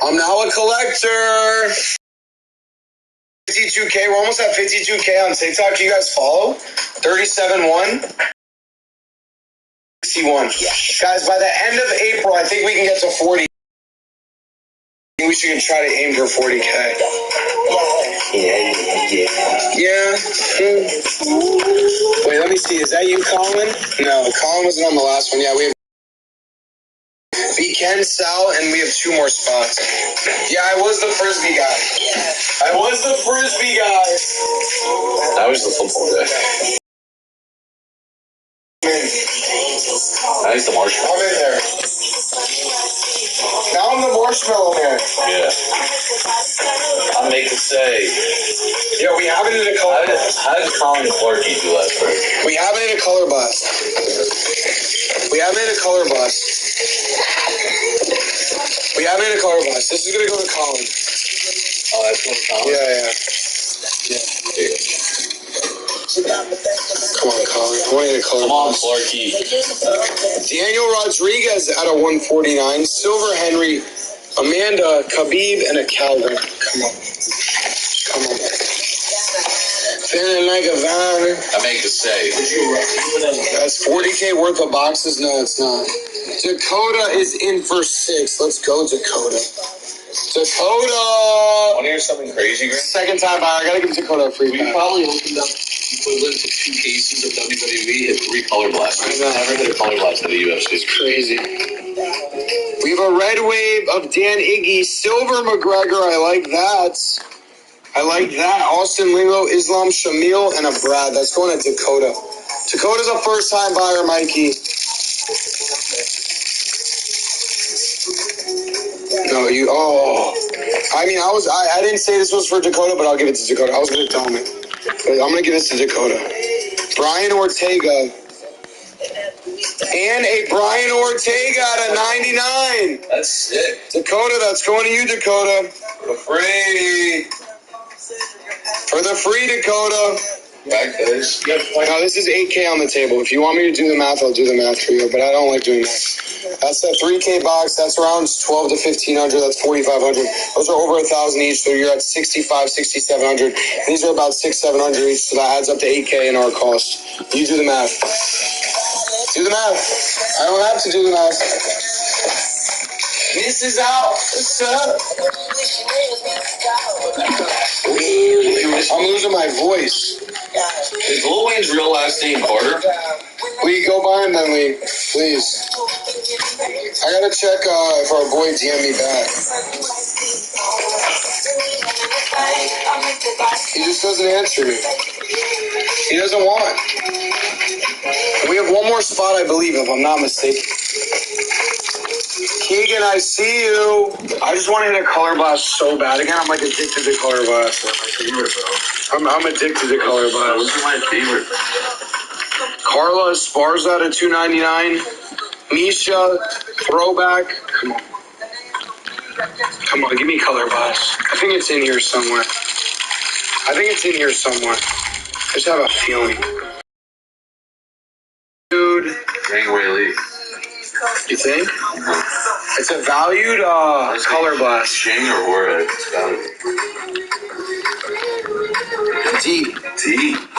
I'm now a collector. 52K. We're almost at 52K on TikTok. You guys follow? 37-1. 61. Guys, by the end of April, I think we can get to 40. I think we should try to aim for 40K. Yeah. Wait, let me see. Is that you, Colin? No, Colin wasn't on the last one. Yeah, we have Ken, Sal, and we have 2 more spots. Yeah, I was the Frisbee guy. I was the Frisbee guy. That was the football guy. That is the marshmallow. I'm in there. Now I'm the marshmallow man. Yeah. I'll make it say. Yeah, we have it in a color blast. How did Colin Clarkey do that first? We have it in a color blast. We have it in a color blast. We have it in a color blast. This is going to go to Colin. Oh, that's going to Colin? Yeah. Come on, Colin. I want to hit a color Come on, blast. Clarkey. Daniel Rodriguez at a 149. Silver Henry, Amanda, Khabib, and a Calvin. Come on. Feeling like a vine. I make it say. That's 40K worth of boxes? No, it's not. Dakota is in for 6. Let's go, Dakota. Want to hear something crazy, Greg? Second time buyer. I gotta give Dakota a free We pack. probably opened up equivalent to 2 cases of WWE and 3 color blasts. I know. Never hit a color blast in the UFC. It's crazy. We have a red wave of Dan Iggy, Silver McGregor. I like that. Austin Lingo, Islam Shamil, and a Brad. That's going to Dakota. Dakota's a first-time buyer, Mikey. No, you. Oh, I mean, I didn't say this was for Dakota, but I'll give it to Dakota. I was gonna tell him it, but I'm gonna give this to Dakota. Brian Ortega, and a Brian Ortega at a 99. That's sick. Dakota, that's going to you, Dakota. For the free, Dakota. Right, guys. Now, this is 8K on the table. If you want me to do the math, I'll do the math for you, but I don't like doing that. That's a 3K box. That's around 12 to 1,500. That's 4,500. Those are over 1,000 each, so you're at 6,500, 6,700. These are about 6,700 each, so that adds up to 8K in our cost. You do the math. Do the math. I don't have to do the math. This is out. What's up? I'm losing my voice. Is Lil Wayne's real last name Carter? Lee, go buy him then, Lee. Please. I gotta check if our boy DM me back. He just doesn't answer me. He doesn't want. We have one more spot, I believe, if I'm not mistaken. Keegan, I see you. I just want to hit a color blast so bad. Again, I'm like addicted to color blast. That's my favorite, bro. I'm addicted to color blast. Those are my favorite. Carla Esparza at a 299. Misha, throwback. Come on, give me color blast. I think it's in here somewhere. I just have a feeling. Dude. Ring Whaley. You think? It's a valued color blast. Shing or Warhead? It's gotta be. D.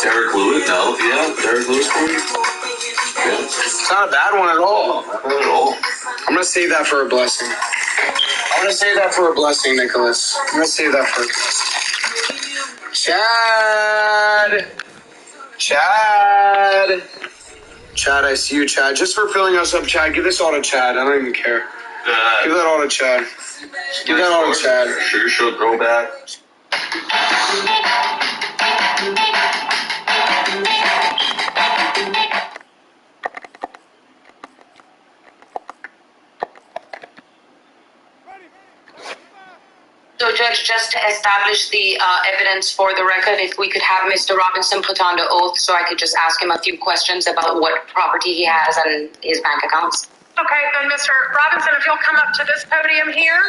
Derek Lewis? No. Yeah, Derek Lewis for you? Yeah. It's not a bad one at all. Not bad at all. I'm going to save that for a blessing. Nicholas. I'm going to save that for a blessing. Chad, I see you, Chad. Just for filling us up, Chad. Give this all to Chad. I don't even care. Give that all to Chad. Give that all to Chad. Sugar Show throwback. So, Judge, just to establish the evidence for the record, if we could have Mr. Robinson put under oath so I could just ask him a few questions about what property he has and his bank accounts. Okay, then Mr. Robinson, if you'll come up to this podium here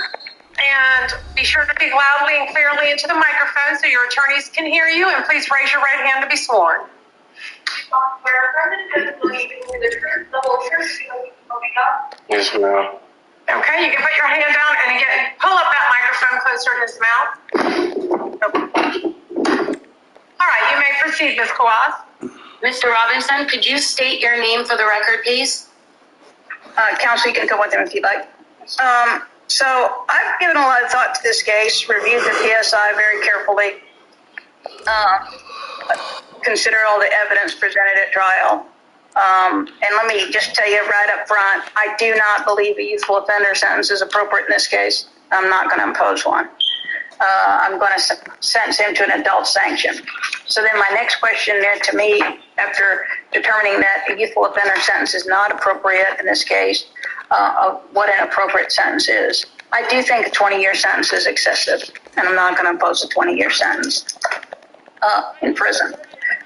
and be sure to speak loudly and clearly into the microphone so your attorneys can hear you, and please raise your right hand to be sworn. Yes, ma'am. Okay, you can put your hand down and again, pull up that microphone closer to his mouth. All right, you may proceed, Ms. Kawaz. Mr. Robinson, could you state your name for the record, please? Counsel, you can go with him if you'd like. So I've given a lot of thought to this case, reviewed the PSI very carefully, consider all the evidence presented at trial. And let me just tell you right up front, I do not believe a youthful offender sentence is appropriate in this case. I'm not going to impose one. I'm going to sentence him to an adult sanction. So then my next question there to me, after determining that a youthful offender sentence is not appropriate in this case, of what an appropriate sentence is. I do think a 20-year sentence is excessive, and I'm not going to impose a 20-year sentence in prison.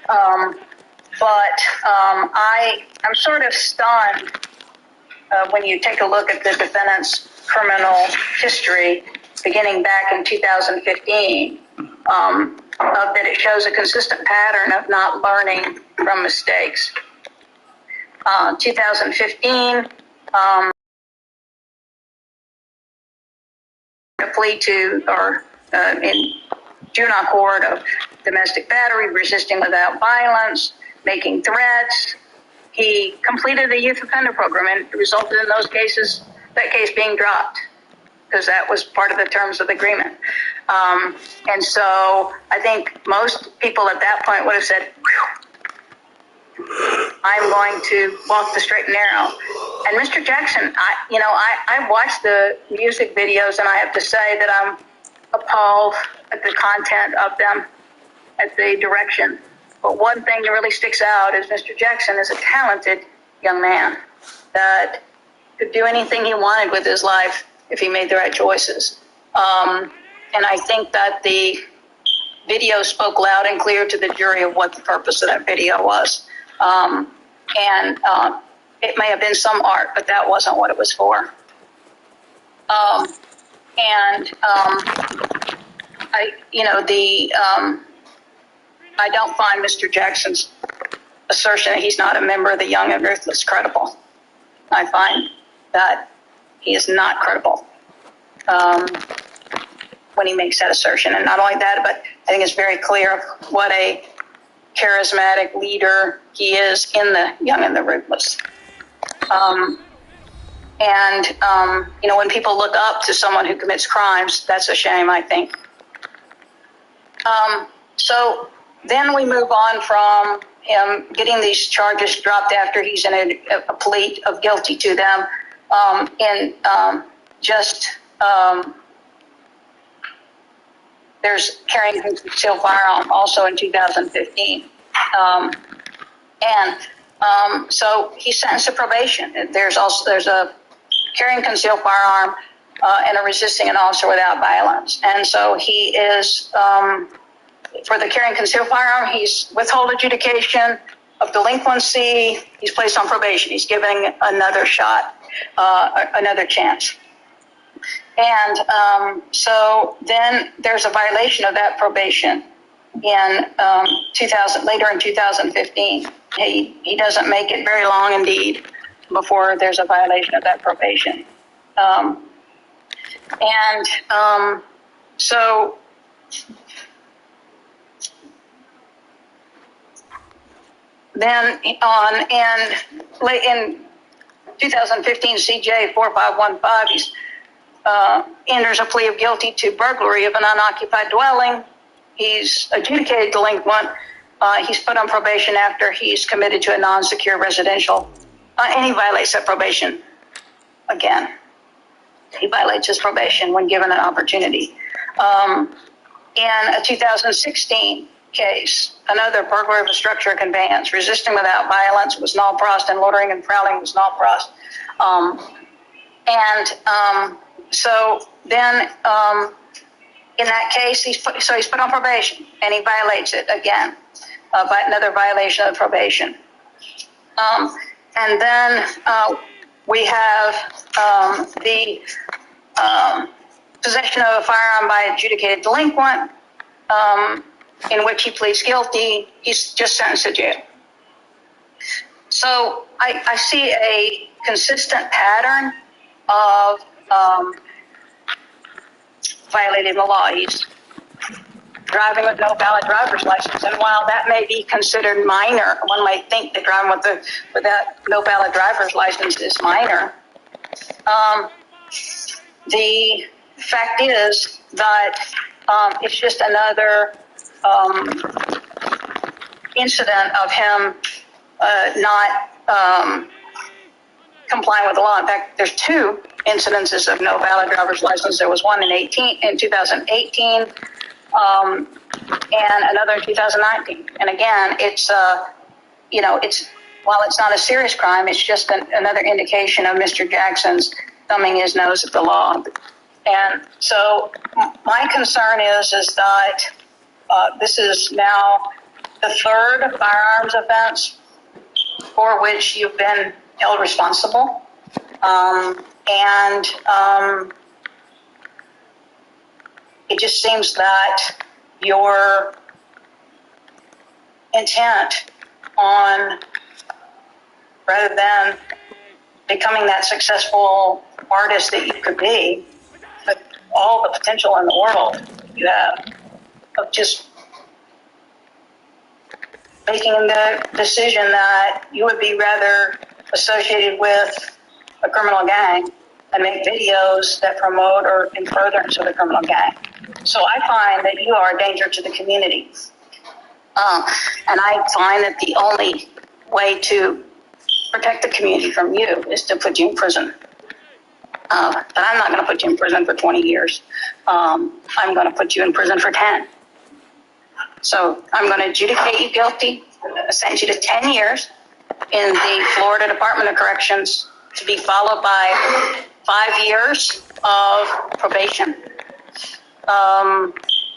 But I'm sort of stunned when you take a look at the defendant's criminal history beginning back in 2015, that it shows a consistent pattern of not learning from mistakes. 2015, a plea to, or in juvenile court of domestic battery, resisting without violence, making threats. He completed the youth offender program, and it resulted in that case being dropped, because that was part of the terms of the agreement. And so I think most people at that point would have said, I'm going to walk the straight and narrow. And Mr. Jackson, I watched the music videos, and I have to say that I'm appalled at the content of them, at the direction. But one thing that really sticks out is Mr. Jackson is a talented young man that could do anything he wanted with his life if he made the right choices. And I think that the video spoke loud and clear to the jury of what the purpose of that video was. It may have been some art, but that wasn't what it was for. I don't find Mr. Jackson's assertion that he's not a member of the Young and Ruthless credible. I find that he is not credible when he makes that assertion. And not only that, but I think it's very clear of what a charismatic leader he is in the Young and the Ruthless. When people look up to someone who commits crimes, that's a shame, I think. So then we move on from him getting these charges dropped after he's in a plea of guilty to them, there's carrying a concealed firearm also in 2015. So he's sentenced to probation. There's a carrying concealed firearm and a resisting an officer without violence. And so he is, for the carrying concealed firearm, he's withhold adjudication of delinquency. He's placed on probation. He's given another shot, another chance. And so then there's a violation of that probation in later in 2015. He doesn't make it very long indeed before there's a violation of that probation. So then in 2015, CJ 4515, he's enters a plea of guilty to burglary of an unoccupied dwelling. He's adjudicated delinquent. He's put on probation after he's committed to a non-secure residential, and he violates that probation again. He violates his probation when given an opportunity. In a 2016 case, another burglary of a structure or conveyance, resisting without violence was null pros, and loitering and prowling was null pros. So then in that case, he's put on probation, and he violates it again by another violation of probation. And then we have the possession of a firearm by adjudicated delinquent, in which he pleads guilty. He's just sentenced to jail. So I see a consistent pattern of violating the law. He's driving with no valid driver's license, and while that may be considered minor, one might think that driving with that no valid driver's license is minor. The fact is that it's just another incident of him not complying with the law. In fact, there's two incidences of no valid driver's license. There was one in 2018, and another in 2019. And again, it's while it's not a serious crime, it's just another indication of Mr. Jackson's thumbing his nose at the law. And so my concern is that this is now the third firearms offense for which you've been held responsible. It just seems that your intent on, rather than becoming that successful artist that you could be, with all the potential in the world you have, of just making the decision that you would be rather associated with a criminal gang and make videos that promote or in furtherance of the criminal gang. So I find that you are a danger to the community. And I find that the only way to protect the community from you is to put you in prison. But I'm not going to put you in prison for 20 years. I'm going to put you in prison for 10. So I'm going to adjudicate you guilty, sentence you to 10 years in the Florida Department of Corrections, to be followed by 5 years of probation.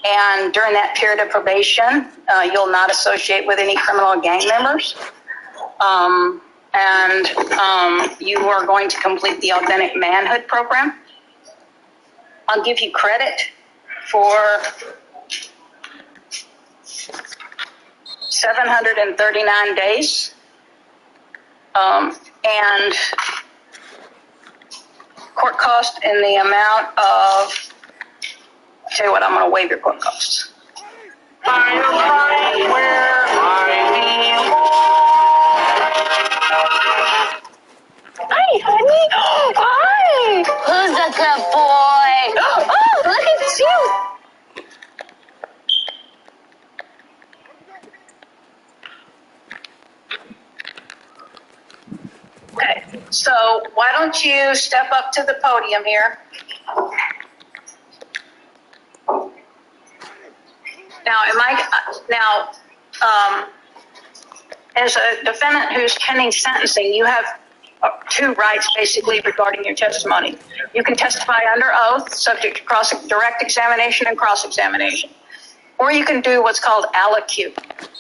And during that period of probation, you'll not associate with any criminal gang members. And you are going to complete the Authentic Manhood program. I'll give you credit for 739 days. And court cost in the amount of, I'll tell you what, I'm going to waive your court costs. I am right where I belong. Hi, honey. Hi. Who's a good boy? Oh, look at you. Okay, so why don't you step up to the podium here? Now, as a defendant who's pending sentencing, you have two rights basically regarding your testimony. You can testify under oath, subject to direct examination and cross-examination. Or you can do what's called allocution,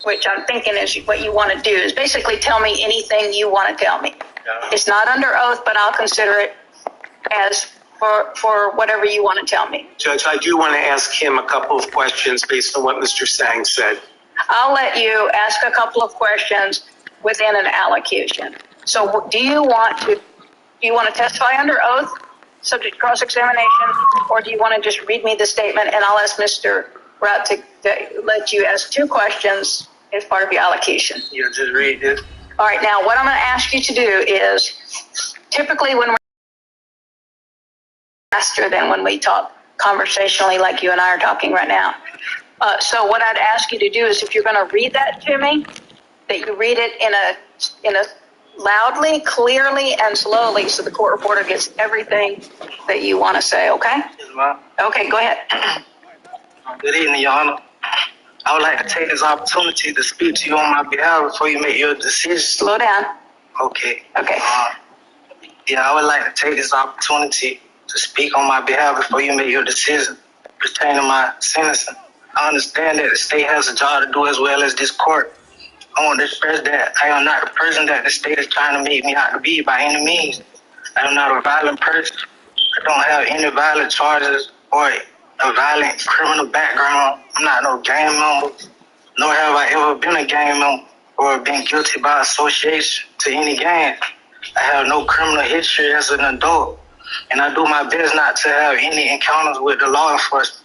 which I'm thinking is what you want to do, is basically tell me anything you want to tell me. It's not under oath, but I'll consider it as for whatever you want to tell me. Judge, I do want to ask him a couple of questions based on what Mr. Sang said. I'll let you ask a couple of questions within an allocution. So do you want to testify under oath, subject to cross-examination, or do you want to just read me the statement and I'll ask Mr. Rout to let you ask two questions as part of your allocution? Yeah, just read it. All right, now what I'm going to ask you to do is, typically when we're faster than when we talk conversationally like you and I are talking right now. So what I'd ask you to do is, if you're going to read that to me, that you read it in a loudly, clearly, and slowly, so the court reporter gets everything that you want to say. Okay? Yes, ma'am. Okay, go ahead. Good evening, Your Honor. I would like to take this opportunity to speak to you on my behalf before you make your decision. Slow down. Okay. Okay. I would like to take this opportunity to speak on my behalf before you make your decision pertaining to my sentencing. I understand that the state has a job to do as well as this court. I want to express that I am not the person that the state is trying to make me out to be by any means. I am not a violent person. I don't have any violent charges or a violent criminal background. I'm not no gang member, nor have I ever been a gang member or been guilty by association to any gang. I have no criminal history as an adult. and I do my best not to have any encounters with the law enforcement.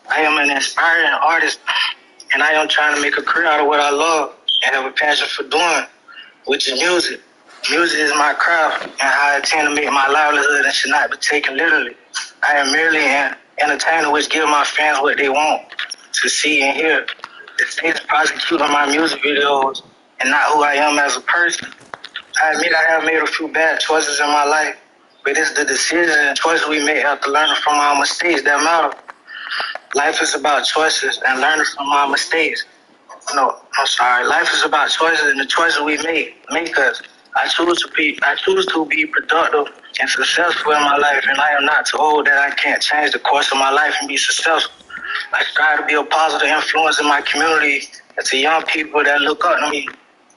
I am an inspiring artist, and I am trying to make a career out of what I love and have a passion for doing, which is music. Music is my craft, and how I intend to make my livelihood and should not be taken literally. I am merely an entertainer which gives my fans what they want to see and hear. The state is prosecuting my music videos and not who I am as a person. I admit I have made a few bad choices in my life, but it's the decisions and choices we make after learning from our mistakes that matter. Life is about choices and learning from our mistakes. No, I'm sorry. Life is about choices, and the choices we make us. I choose to be productive and successful in my life, and I am not too old that I can't change the course of my life and be successful. I strive to be a positive influence in my community and to young people that look up to me.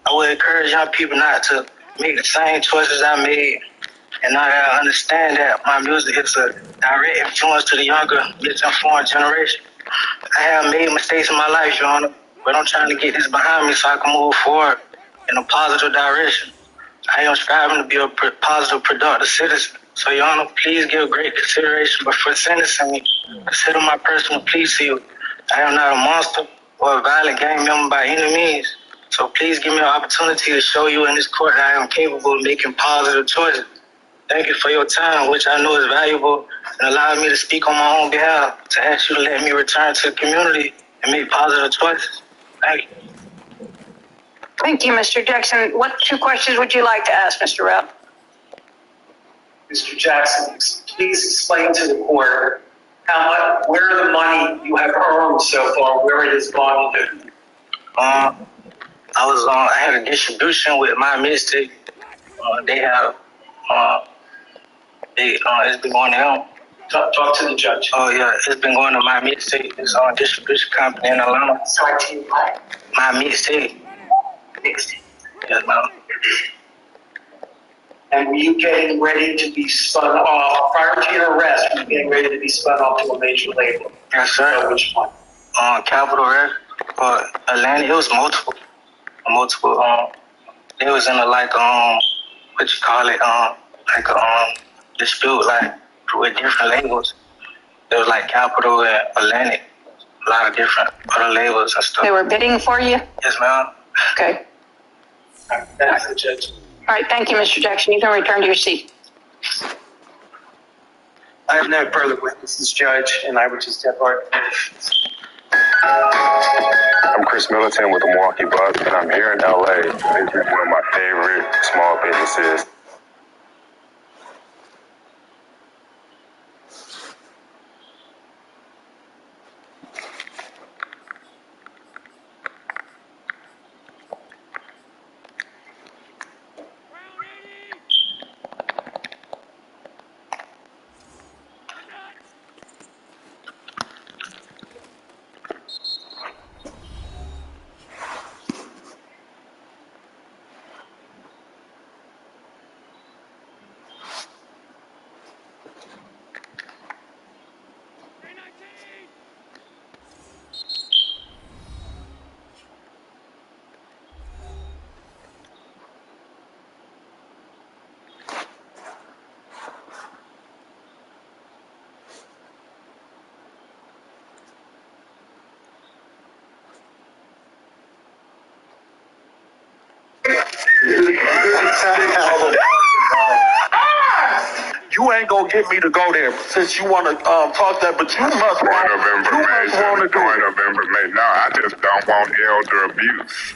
I would encourage young people not to make the same choices I made, and now that I understand that my music is a direct influence to the younger, misinformed generation. I have made mistakes in my life, Your Honor, but I'm trying to get this behind me so I can move forward in a positive direction. I am striving to be a positive, productive citizen. So, Your Honor, please give great consideration before sentencing me. Consider my personal plea to you. I am not a monster or a violent gang member by any means. So please give me an opportunity to show you in this court that I am capable of making positive choices. Thank you for your time, which I know is valuable, and allowing me to speak on my own behalf, to ask you to let me return to the community and make positive choices. Thank you. Thank you, Mr. Jackson. What two questions would you like to ask, Mr. Rep? Mr. Jackson, please explain to the court where the money you have earned so far, where it has gone to. I had a distribution with my mixtape. It's been going to them. Talk to the judge. Oh yeah, it's been going to my mixtape. It's on distribution company in Atlanta. Sorry, to you, what? My mixtape. Mixtape. Yes, ma'am. And were you getting ready to be spun off, prior to your arrest, were you getting ready to be spun off to a major label? Yes, sir. Which one? Capital Records, Atlanta. It was multiple. They was in a dispute with different labels. There was Capital and Atlantic, a lot of different other labels and stuff. They were bidding for you? Yes, ma'am. Okay. That's the judge. All right, thank you, Mr. Jackson. You can return to your seat. I have no further witnesses, Judge, and I would just have our I'm Chris Militant with the Milwaukee Bucks, and I'm here in LA. This is one of my favorite small businesses. You ain't gonna get me to go there since you want to talk that, but you must Point of information. want to Point of information. No, I just don't want elder abuse.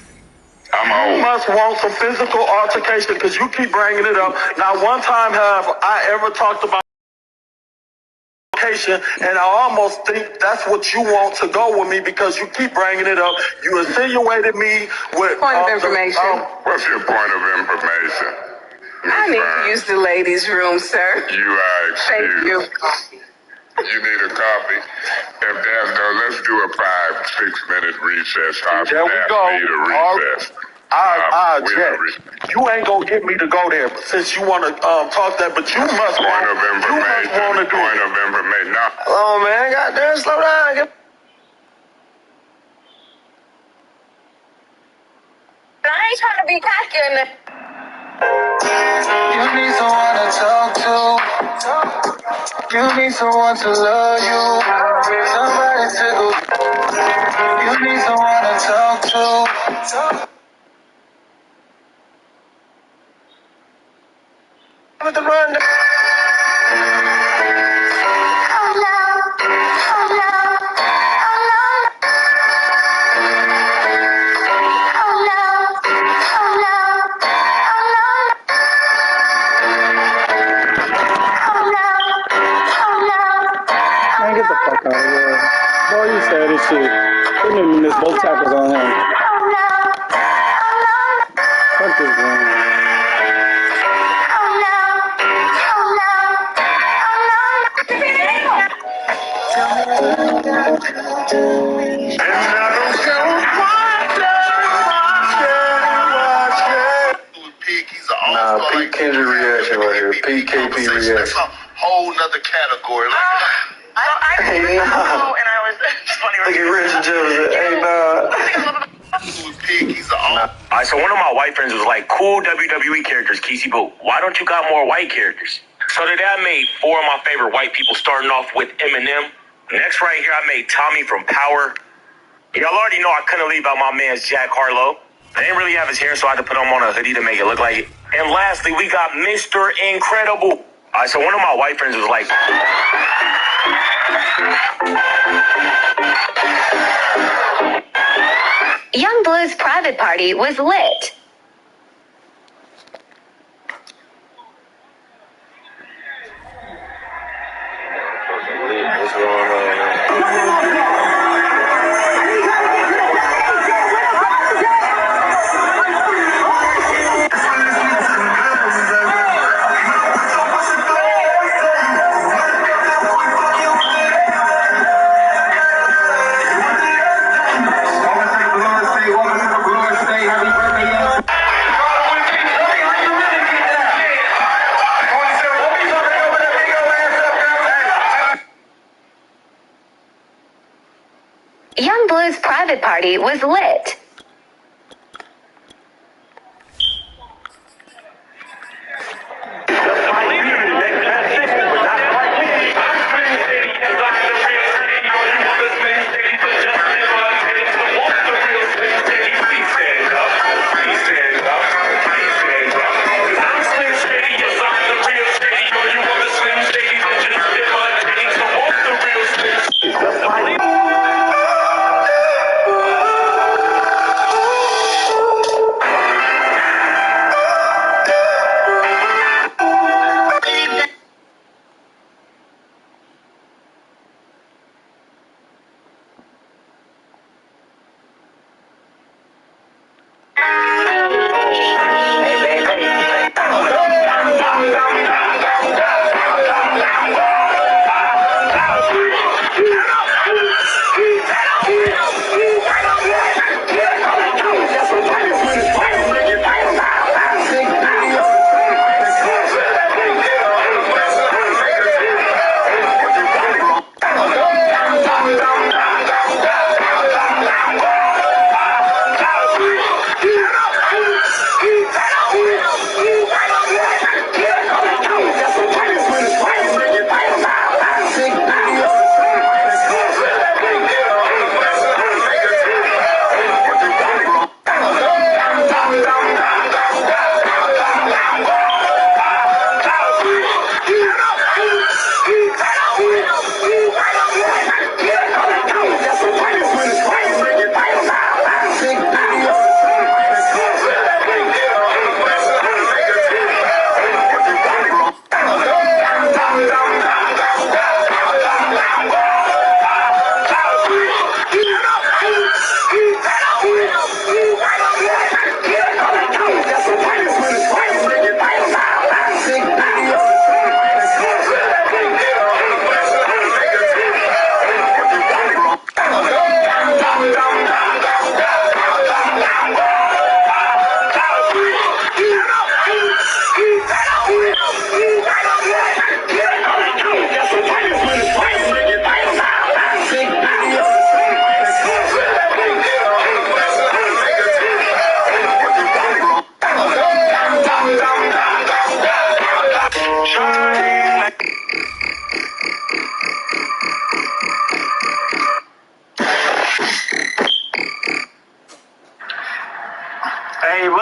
I'm You old. must want some physical altercation because you keep bringing it up. Not one time have I ever talked about altercation, and I almost think that's what you want to go with me because you keep bringing it up. You insinuated me with Point of information. What's your point of information? I need to use the ladies' room, sir. You are excused. Thank you. You need a copy? If there's no, let's do a 5-6 minute recess. There we go. Need a recess. I object. You ain't gonna get me to go there since you want to talk that, but you must Point of information. want to do Point it. of information. No. Oh, man. Goddamn, slow down. I ain't trying to be cocky. You need someone to talk to. You need someone to love you. Somebody to go. You need someone to talk to. With the run. Man, get the fuck out of here. Boy, you said this shit. They didn't even miss both tackles on him. Fuck this game. Nah, Pete Kendrick reaction right here. Pete KP reaction. That's a whole nother category. Hey, nah. And I was funny. Look at Rich and Jefferson. Hey, nah. Alright, so one of my white friends was like, cool WWE characters, Kesey, but why don't you got more white characters? So today I made 4 of my favorite white people, starting off with Eminem. Next right here, I made Tommy from Power. Y'all already know I couldn't leave out my man's Jack Harlow. I didn't really have his hair, so I had to put him on a hoodie to make it look like it. And lastly, we got Mr. Incredible. Alright, so one of my white friends was like, Youngbloo's private party was lit. What's going on? Youngbloo's private party was lit.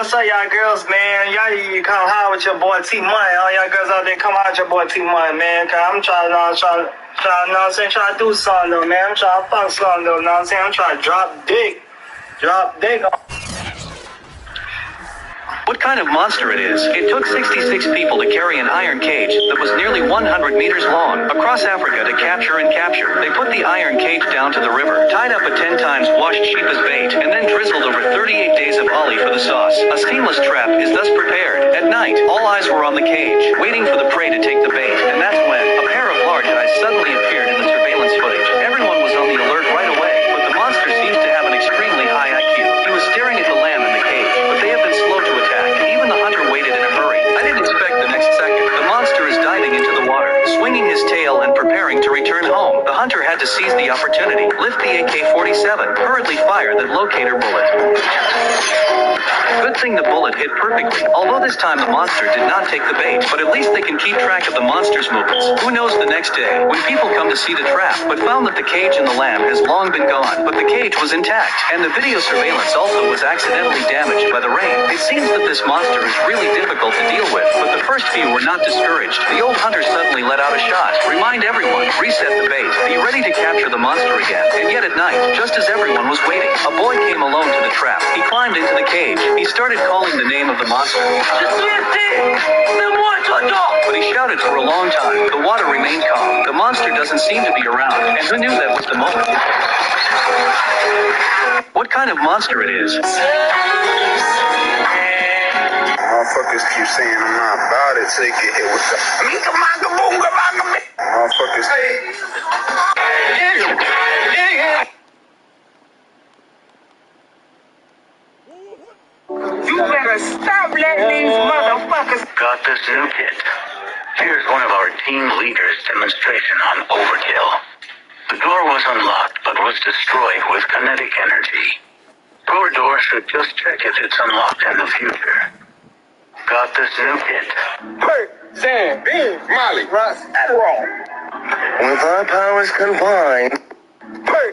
what's up, y'all girls, man? Y'all need to come holler with your boy T Money. All y'all girls out there, come holler with your boy T Money, man. Cause I'm trying to do something though, man. I'm trying to fuck something though, know what I'm saying? I'm trying to drop dick. What kind of monster it is? It took 66 people to carry an iron cage that was nearly 100 meters long across Africa to capture and capture. They put the iron cage down to the river, tied up a 10 times washed sheep as bait, and then drizzled over 38 days of ollie for the sauce. A seamless trap is thus prepared. At night, all eyes were on the cage, waiting for the prey to take the bait, and that's when a pair of large eyes suddenly appeared in the surveillance footage. Everyone was on the alert right away, but the monster seems to have an extremely high IQ. He was staring at the lamb in the cage, but they have been slow to attack. Even the hunter waited in a hurry. I didn't expect the next second. The monster is diving into the water, swinging his tail and preparing to return home. The hunter had to seize the opportunity, lift the AK-47, hurriedly fire the locator bullet. Good thing the bullet hit perfectly, although this time the monster did not take the bait, but at least they can keep track of the monster's movements. Who knows the next day, when people come to see the trap, but found that the cage and the lamb has long been gone, but the cage was intact, and the video surveillance also was accidentally damaged by the rain. It seems that this monster is really difficult to deal with, but the first few were not discouraged. The old hunter suddenly let out a shot. Remind everyone, reset the bait, be ready to capture the monster again. And yet at night, just as everyone was waiting, a boy came alone to the trap. He climbed into the cage. He started calling the name of the monster. But he shouted for a long time. The water remained calm. The monster doesn't seem to be around, and who knew that was the moment? What kind of monster it is? Motherfuckers keep saying I'm not about it, so they get hit with the motherfuckers. You better stop letting these motherfuckers. Got this new kit. Here's one of our team leaders' demonstration on overkill. The door was unlocked, but was destroyed with kinetic energy. Your door should just check if it's unlocked in the future. Got this new kit. Hey, Sam, Bean, Molly, Ross, Adderall. With our powers combined. Hey.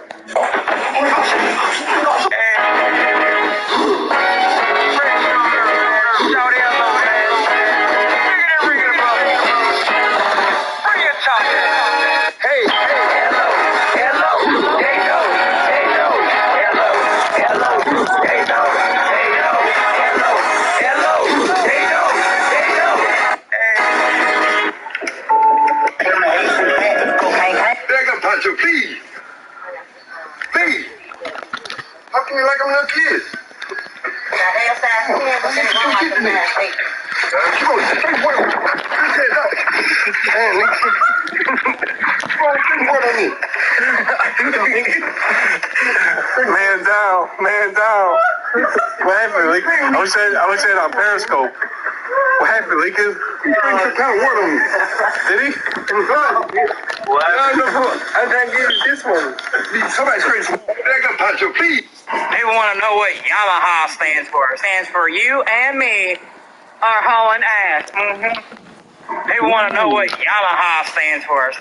Please. Please. How can you like them little kids? Man down, man down. What happened, Lincoln? I was saying on Periscope. What happened, Lincoln? He drank some kind of water on me. Did he? What? No, I didn't give you this one. Somebody scream some Mega Puncher, please. They want to know what Yamaha stands for. It stands for you and me are hauling ass. They want to know what Yamaha stands for.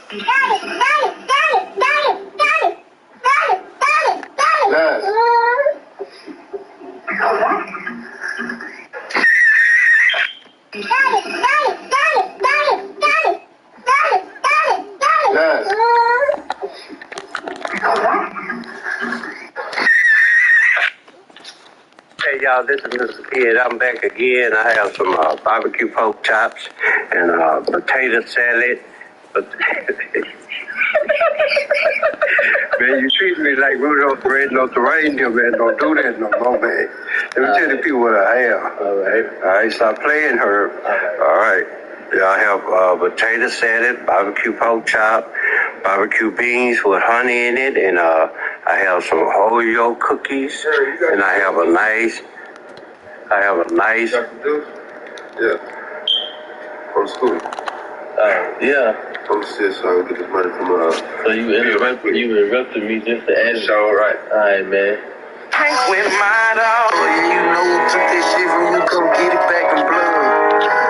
Hey y'all, this is Mr. Kid. I'm back again. I have some barbecue pork chops and potato salad. Man, you treat me like Rudolph the Red-Nosed Reindeer, man. Don't do that no more, man. Let me tell the people what I have. All right, stop playing, Herb. All right. Yeah, I have potato salad, barbecue pork chop, barbecue beans with honey in it, and I have some whole yolk cookies, and I have a nice. Yeah. From school. Yeah. I'm still trying to get this money from So you interrupted me just to ask. It's all right. All right, man. With my dog. You know who took this shit from you, come get it back in blood.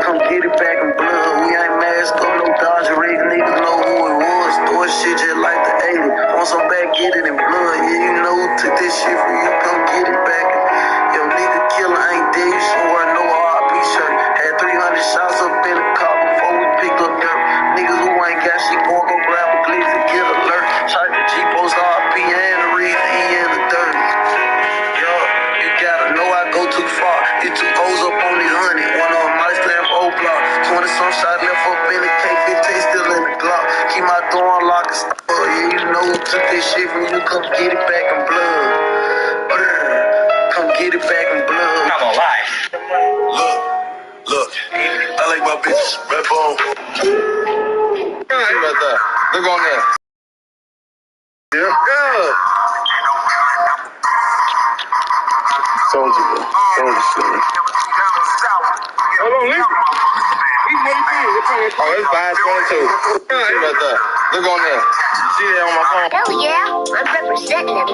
Come get it back in blood. We ain't masked up, no Dodger rig, niggas know who it was. Throw shit just like the 80s. Want some back, get it in blood. Yeah, you know who took this shit from you, come get it back. Yo, nigga, keep my door unlocked. Yeah, you know who took this shit from you. Come get it back in blood. Come get it back in blood. I'm gonna lie. Look, I like my bitches red bone. Right there. Look on there. Yeah. Told you, bro. Told you, Slim. Hold on, Lee. Oh, it's 522. Right there. Look on there. You see that on my phone? Hell yeah, I'm representing him.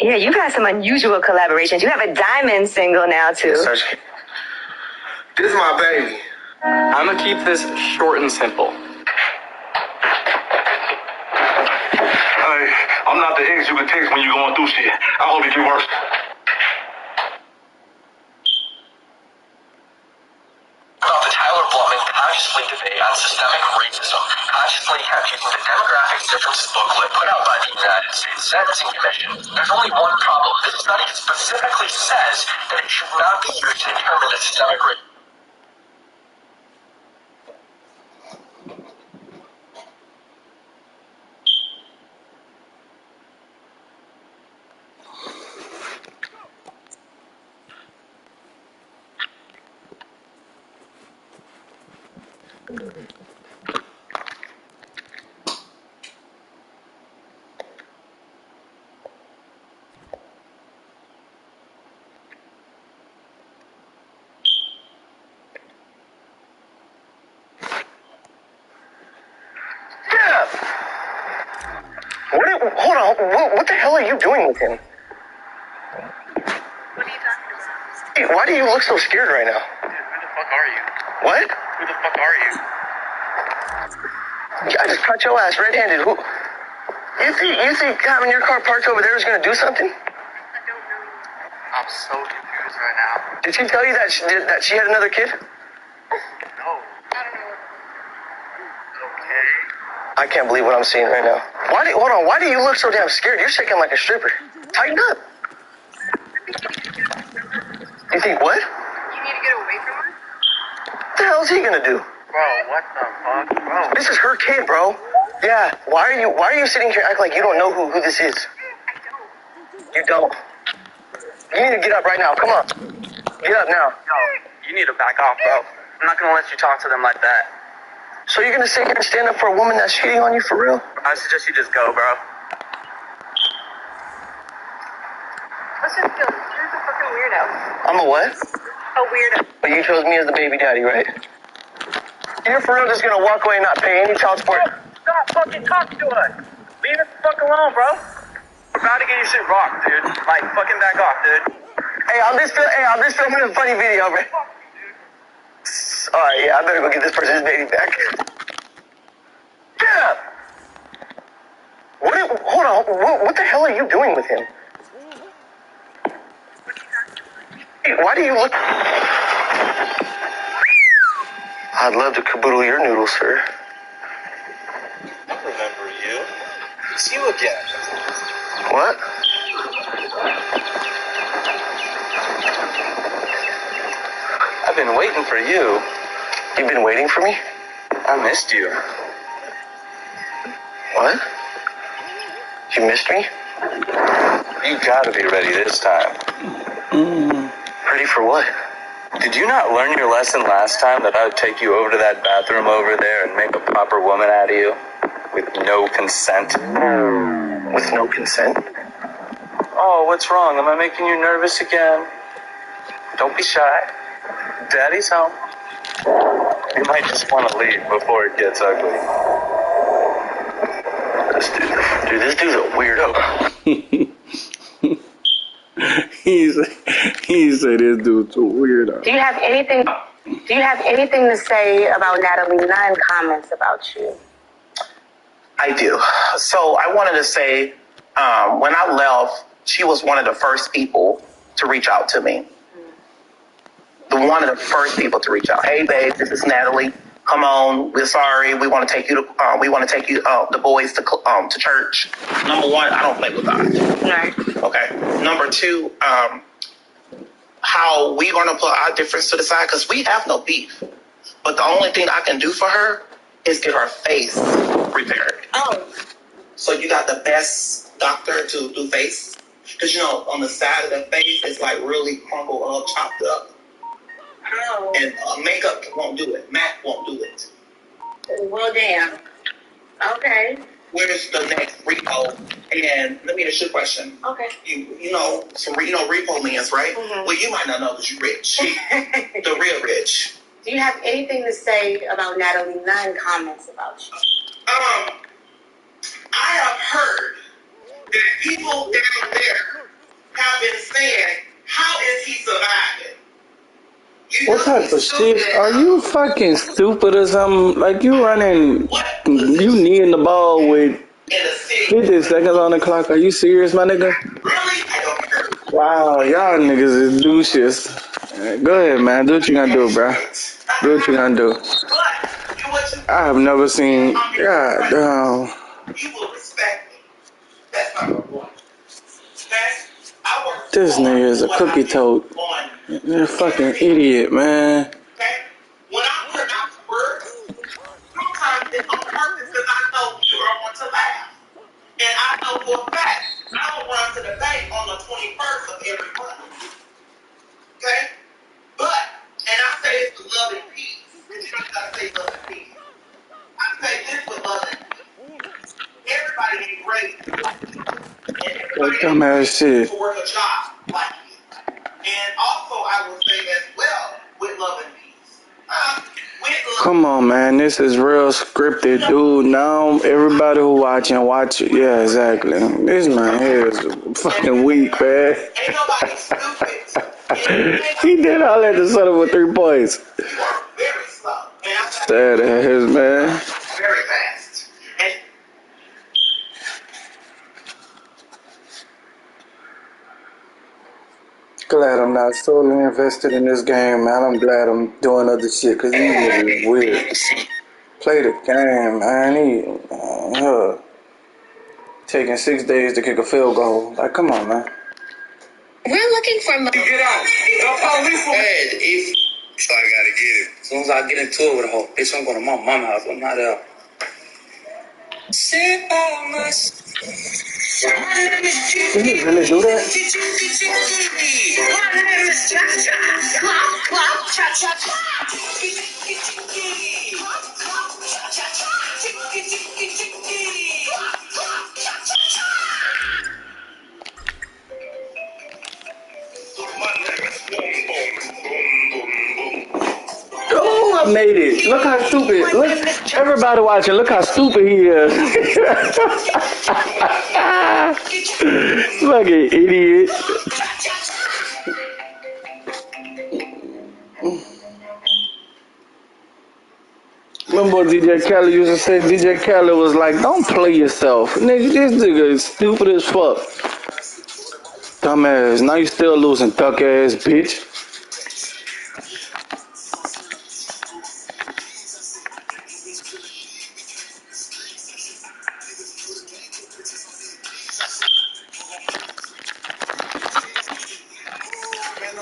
Yeah, you got some unusual collaborations. You have a diamond single now, too. This is my baby. I'm gonna keep this short and simple. Hey, I'm not the ex you can text when you're going through shit. I hope it get worse. About the Tyler Blumman consciously debate on systemic racism, consciously kept using the demographic differences booklet put out by the United States Sentencing Commission. There's only one problem. This study specifically says that it should not be used to determine the systemic racism. Hold on, what the hell are you doing with him? What are you talking about? Hey, why do you look so scared right now? Dude, who the fuck are you? What? Who the fuck are you? I just caught your ass red-handed. Who? You think having your car parked over there is gonna do something? I don't know you. I'm so confused right now. Did she tell you that she had another kid? No. I don't know. Okay. I can't believe what I'm seeing right now. Why do you look so damn scared? You're shaking like a stripper. Tighten up. You think what? You need to get away from her? What the hell is he gonna do? Bro, what the fuck? Bro. This is her kid, bro. Yeah. Why are you sitting here acting like you don't know who this is? You don't. You need to get up right now. Come on. Get up now. Yo, you need to back off, bro. I'm not gonna let you talk to them like that. So you're gonna sit here and stand up for a woman that's cheating on you for real? I suggest you just go, bro. Let's just go. You're a fucking weirdo. I'm a what? A weirdo. But you chose me as the baby daddy, right? You're for real just gonna walk away and not pay any child support? Stop fucking talking to us. Leave us the fuck alone, bro. We're about to get your shit rocked, dude. Like, fucking back off, dude. Hey, I'm just filming a funny video, bro. Alright, yeah, I better go get this person's baby back. Yeah! Hold on, what the hell are you doing with him? Hey, why do you look... I'd love to caboodle your noodles, sir. I remember you. It's you again. What? I've been waiting for you. You've been waiting for me? I missed you. What? You missed me? You gotta be ready this time. Ready for what? Did you not learn your lesson last time that I would take you over to that bathroom over there and make a proper woman out of you? With no consent? With no consent? Oh, what's wrong? Am I making you nervous again? Don't be shy. Daddy's home. You might just want to leave before it gets ugly. This dude's a weirdo. he said this dude's a weirdo. Do you have anything to say about Natalie Nunn comments about you? I do. So I wanted to say, when I left, she was one of the first people to reach out to me. One of the first people to reach out. Hey, babe, this is Natalie. Come on, we're sorry. We want to take you to. The boys to church. Number one, I don't play with God. Right. Okay. Number two, how we gonna put our difference to the side because we have no beef. But the only thing I can do for her is get her face repaired. Oh. So you got the best doctor to do face? Because, on the side of the face, it's like really crumpled up, chopped up. Oh. And makeup won't do it. MAC won't do it. Well, damn. Okay. Where's the next repo? And let me ask you a question. Okay. You know repo lens, right? Mm-hmm. Well, you might not know because you're rich. The real rich. Do you have anything to say about Natalie Nunn comments about you? I have heard that people down there have been saying, how is he surviving? What type of shit? Are you fucking stupid or something? Like you running, you kneeing the ball with 50 seconds on the clock. Are you serious, my nigga? Wow, y'all niggas is douches. Go ahead, man. Do what you gonna do, bro. Do what you gonna do. I have never seen. God damn. This nigga is a cookie toad. You're a fucking idiot, man. When I put out words, sometimes it's on purpose because I know you are going to laugh. And I know for a fact, I will run to the bank on the 21st of every month. Okay? But, and I say it's with love and peace. Because you don't got to say love and peace. I say this with love and peace. Everybody ain't great. And everybody ain't shit. to work a job like you. And also, I will say as well, with love and peace. Come on, man. This is real scripted, dude. Now everybody who watching, watch it. Yeah, exactly. This man here is fucking weak, man. He did all that to settle with 3 points. Sad ass, man. Very fast. Glad I'm not solely invested in this game, man. I'm glad I'm doing other shit, because these niggas is weird. Play the game, man. Taking 6 days to kick a field goal. Like, come on, man. We're looking for... Get out. Hey, so I gotta get it. As soon as I get into it with a whole bitch, I'm going to my mama's house. I'm not out. Sit by my... Did he really do that? Oh, I made it. Look how stupid. Look, everybody watching, look how stupid he is. Fucking idiot. Remember what DJ Khaled used to say? DJ Khaled was like, don't play yourself. Nigga, this nigga is stupid as fuck. Dumbass. Now you still losing, duck ass bitch.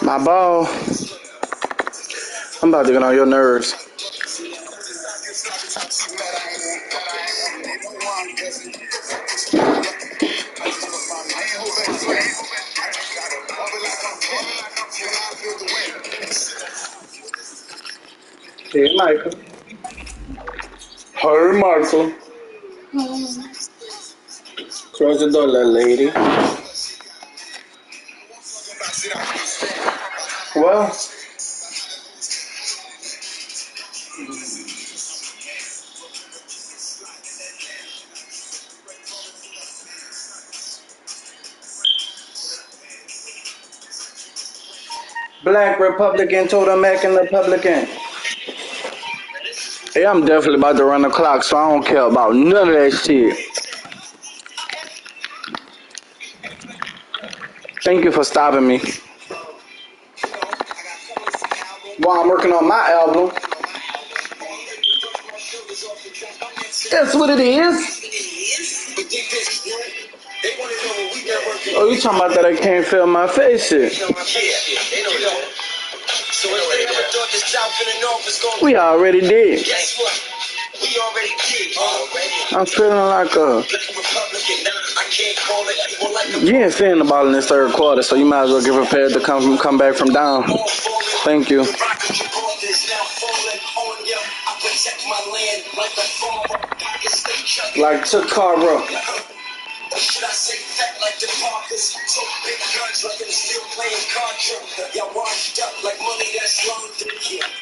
My ball. I'm about to get on your nerves. Hey, Michael. Hey, Michael. Close the door, little lady. Well, Black Republican told American Republican. Hey, I'm definitely about to run the clock, so I don't care about none of that shit. Thank you for stopping me. While I'm working on my album. That's what it is. Oh, you talking about that I can't feel my face shit. We already did. I'm feeling like you ain't feeling the ball in this third quarter, so you might as well get prepared to come back from down. Thank you. Like Takara. Should I say fat like the Parkers? So big guns like I'm still playing Contra. Y'all washed up like money that's laundered.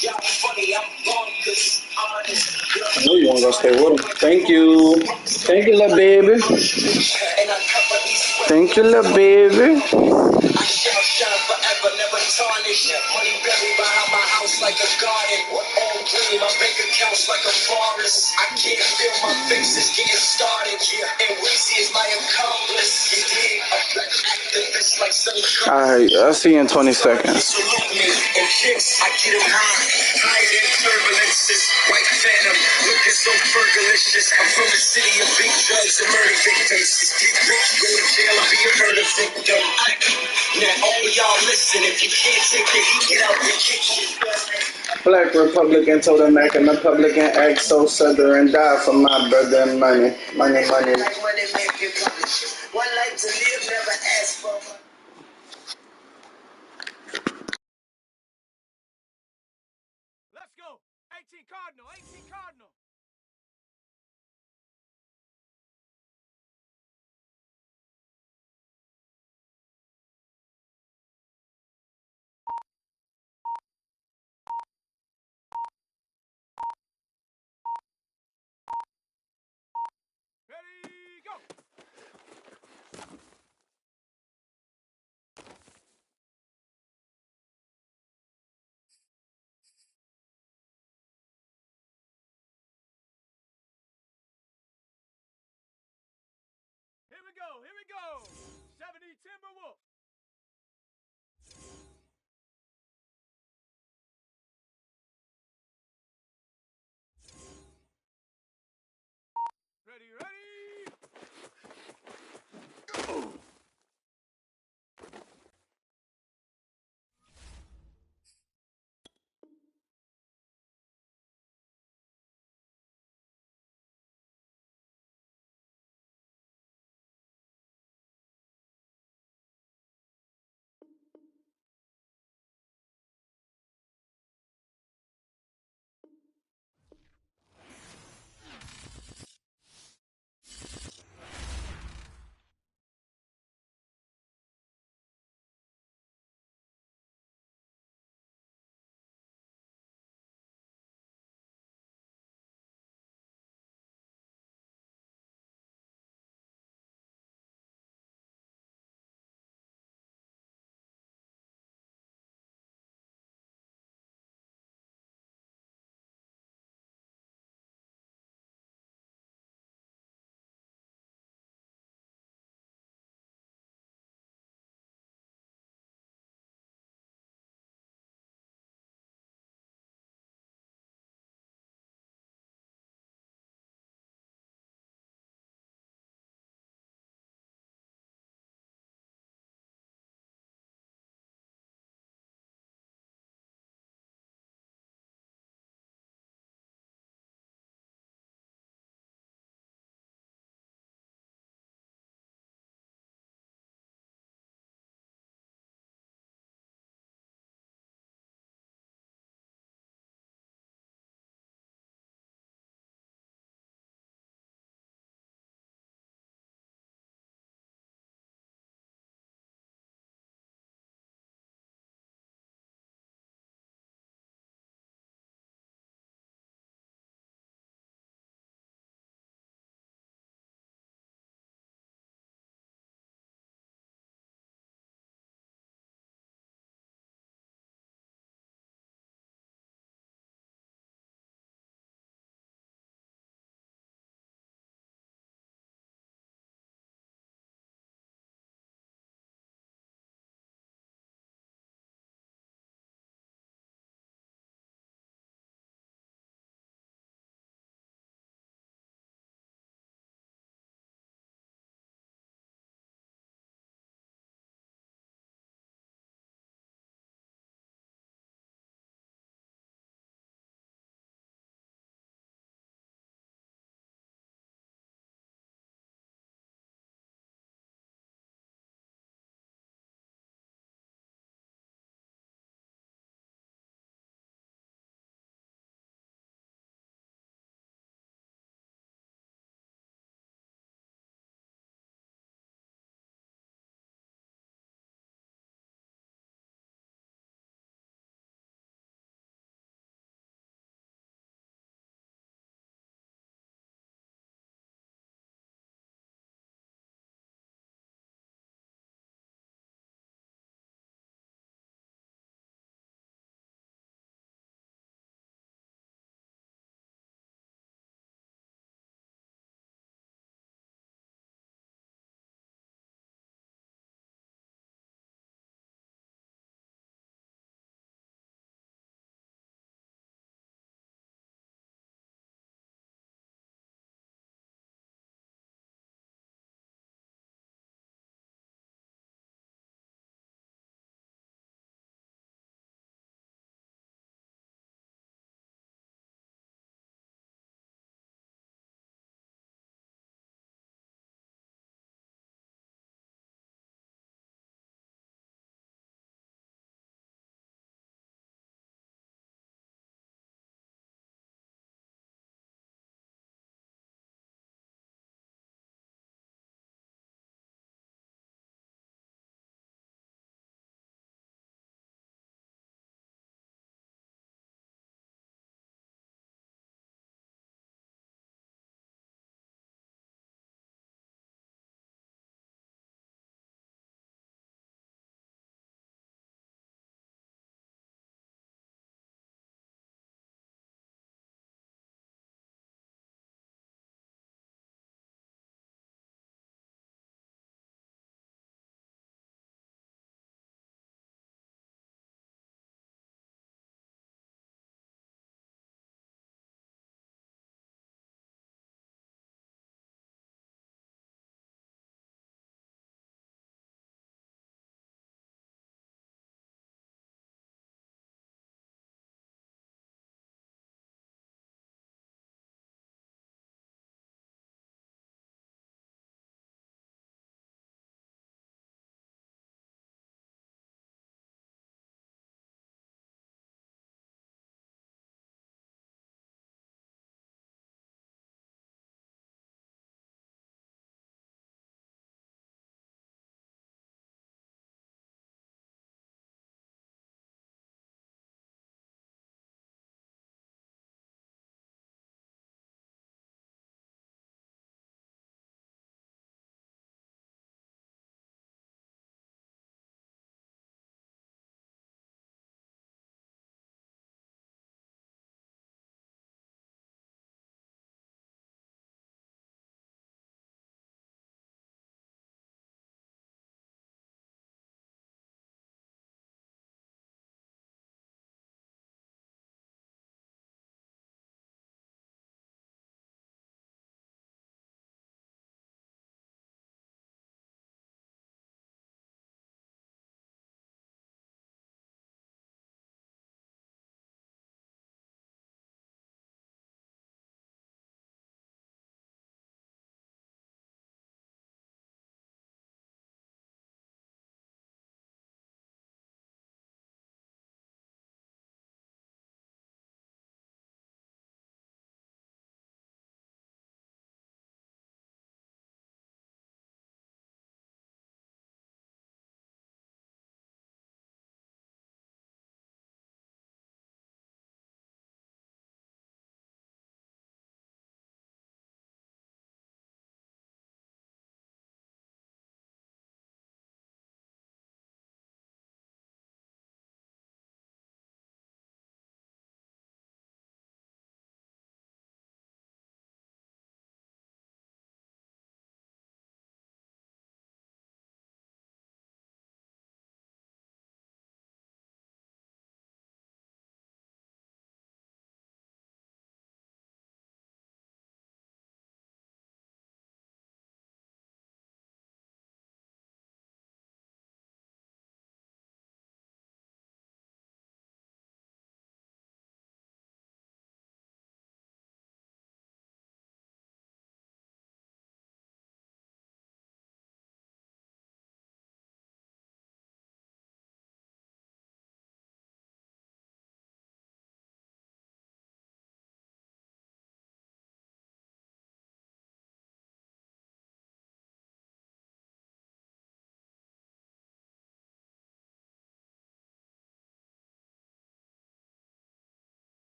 Y'all funny, I'm bonkers. I know you want to go stay with him. Thank you. Thank you, little baby. Thank you, little baby. I shall shine forever, never tarnish. Money buried behind my house like a garden. All green, my bank accounts like a forest. I can't feel my face is getting started. And Weezy is my accomplice. You dig? A black activist like some. Alright, I'll see you in 20 seconds. Salute me and kicks, I get him high. Higher than turbulences. White phantom, looking so fergalicious. I'm from the city of big drugs and murder victims. Get rich, go to jail and be a murder victim. Now all y'all listen, if you can't take the heat, get out the kitchen. Black Republican told a American Republican act so southern and die for my brother and money. Money, money. Like money make you publish. One life to live, never ask for. Let's go. 18 Cardinal, 18 Cardinal. Ready, go. Here we go, here we go. 70 Timberwolves.